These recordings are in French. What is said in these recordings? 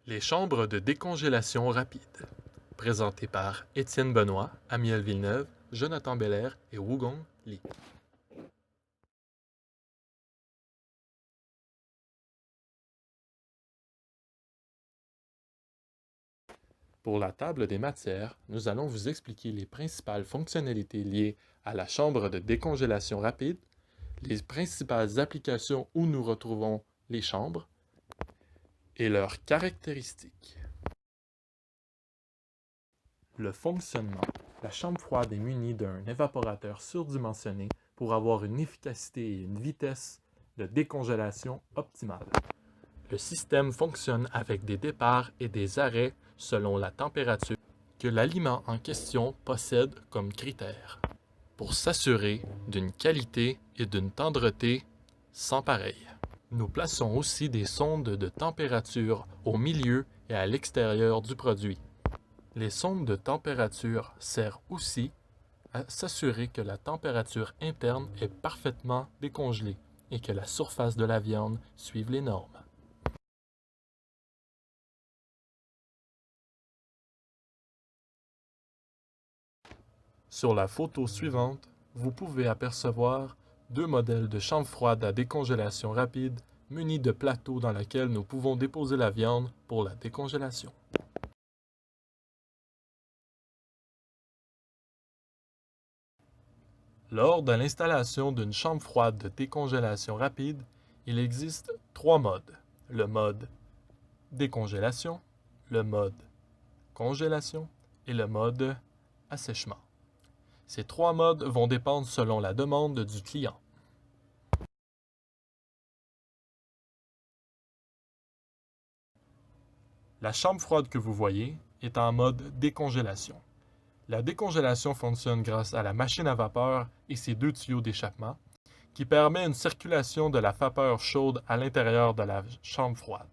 Les chambres de décongélation rapide, présentées par Étienne Benoît, Amiel Villeneuve, Jonathan Belair et Wugong Li. Pour la table des matières, nous allons vous expliquer les principales fonctionnalités liées à la chambre de décongélation rapide, les principales applications où nous retrouvons les chambres et leurs caractéristiques. Le fonctionnement. La chambre froide est munie d'un évaporateur surdimensionné pour avoir une efficacité et une vitesse de décongélation optimale. Le système fonctionne avec des départs et des arrêts selon la température que l'aliment en question possède comme critère, pour s'assurer d'une qualité et d'une tendreté sans pareil. Nous plaçons aussi des sondes de température au milieu et à l'extérieur du produit. Les sondes de température servent aussi à s'assurer que la température interne est parfaitement décongelée et que la surface de la viande suive les normes. Sur la photo suivante, vous pouvez apercevoir deux modèles de chambre froide à décongélation rapide munis de plateaux dans lesquels nous pouvons déposer la viande pour la décongélation. Lors de l'installation d'une chambre froide de décongélation rapide, il existe trois modes. Le mode décongélation, le mode congélation et le mode assèchement. Ces trois modes vont dépendre selon la demande du client. La chambre froide que vous voyez est en mode décongélation. La décongélation fonctionne grâce à la machine à vapeur et ses deux tuyaux d'échappement, qui permet une circulation de la vapeur chaude à l'intérieur de la chambre froide.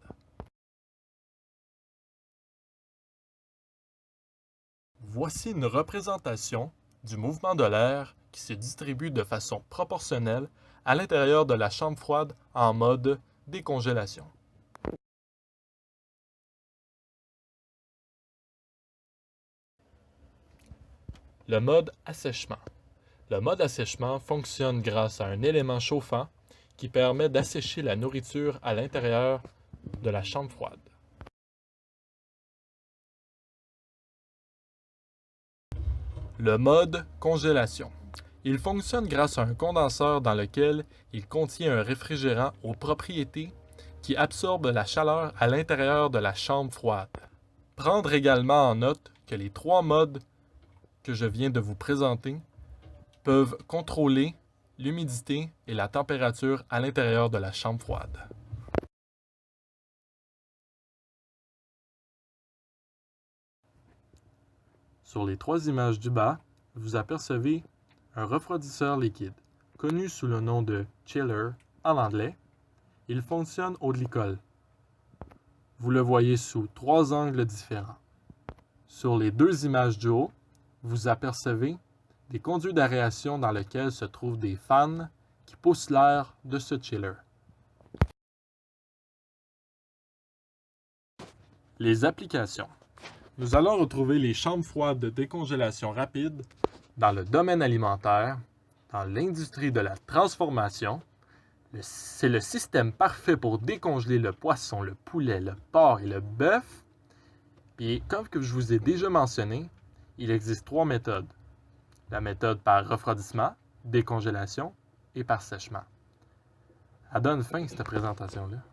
Voici une représentation du mouvement de l'air qui se distribue de façon proportionnelle à l'intérieur de la chambre froide en mode décongélation. Le mode assèchement. Le mode assèchement fonctionne grâce à un élément chauffant qui permet d'assécher la nourriture à l'intérieur de la chambre froide. Le mode congélation. Il fonctionne grâce à un condenseur dans lequel il contient un réfrigérant aux propriétés qui absorbe la chaleur à l'intérieur de la chambre froide. Prendre également en note que les trois modes que je viens de vous présenter peuvent contrôler l'humidité et la température à l'intérieur de la chambre froide. Sur les trois images du bas, vous apercevez un refroidisseur liquide, connu sous le nom de chiller en anglais. Il fonctionne au glycol. Vous le voyez sous trois angles différents. Sur les deux images du haut, vous apercevez des conduits d'aération dans lesquels se trouvent des fans qui poussent l'air de ce chiller. Les applications. Nous allons retrouver les chambres froides de décongélation rapide dans le domaine alimentaire, dans l'industrie de la transformation. C'est le système parfait pour décongeler le poisson, le poulet, le porc et le bœuf. Et comme je vous ai déjà mentionné, il existe trois méthodes. La méthode par refroidissement, décongélation et par sèchement. Elle donne fin, cette présentation-là.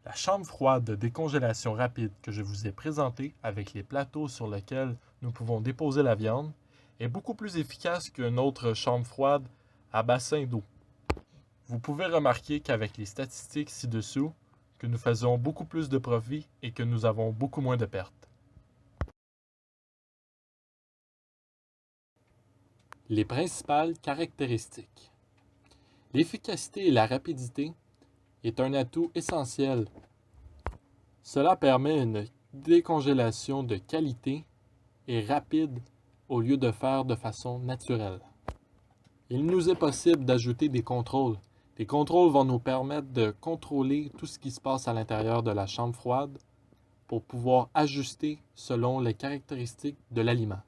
La chambre froide de décongélation rapide que je vous ai présentée avec les plateaux sur lesquels nous pouvons déposer la viande est beaucoup plus efficace qu'une autre chambre froide à bassin d'eau. Vous pouvez remarquer qu'avec les statistiques ci-dessous, que nous faisons beaucoup plus de profits et que nous avons beaucoup moins de pertes. Les principales caractéristiques. L'efficacité et la rapidité est un atout essentiel. Cela permet une décongélation de qualité et rapide au lieu de faire de façon naturelle. Il nous est possible d'ajouter des contrôles, Les contrôles vont nous permettre de contrôler tout ce qui se passe à l'intérieur de la chambre froide pour pouvoir ajuster selon les caractéristiques de l'aliment.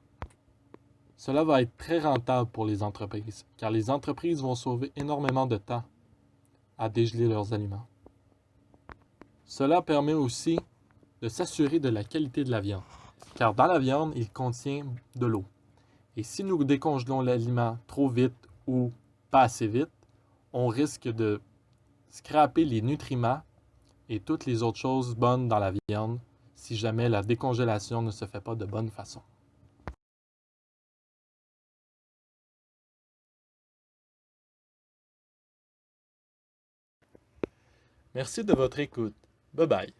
Cela va être très rentable pour les entreprises, car les entreprises vont sauver énormément de temps à dégeler leurs aliments. Cela permet aussi de s'assurer de la qualité de la viande, car dans la viande, il contient de l'eau. Et si nous décongelons l'aliment trop vite ou pas assez vite, on risque de scraper les nutriments et toutes les autres choses bonnes dans la viande si jamais la décongélation ne se fait pas de bonne façon. Merci de votre écoute. Bye bye.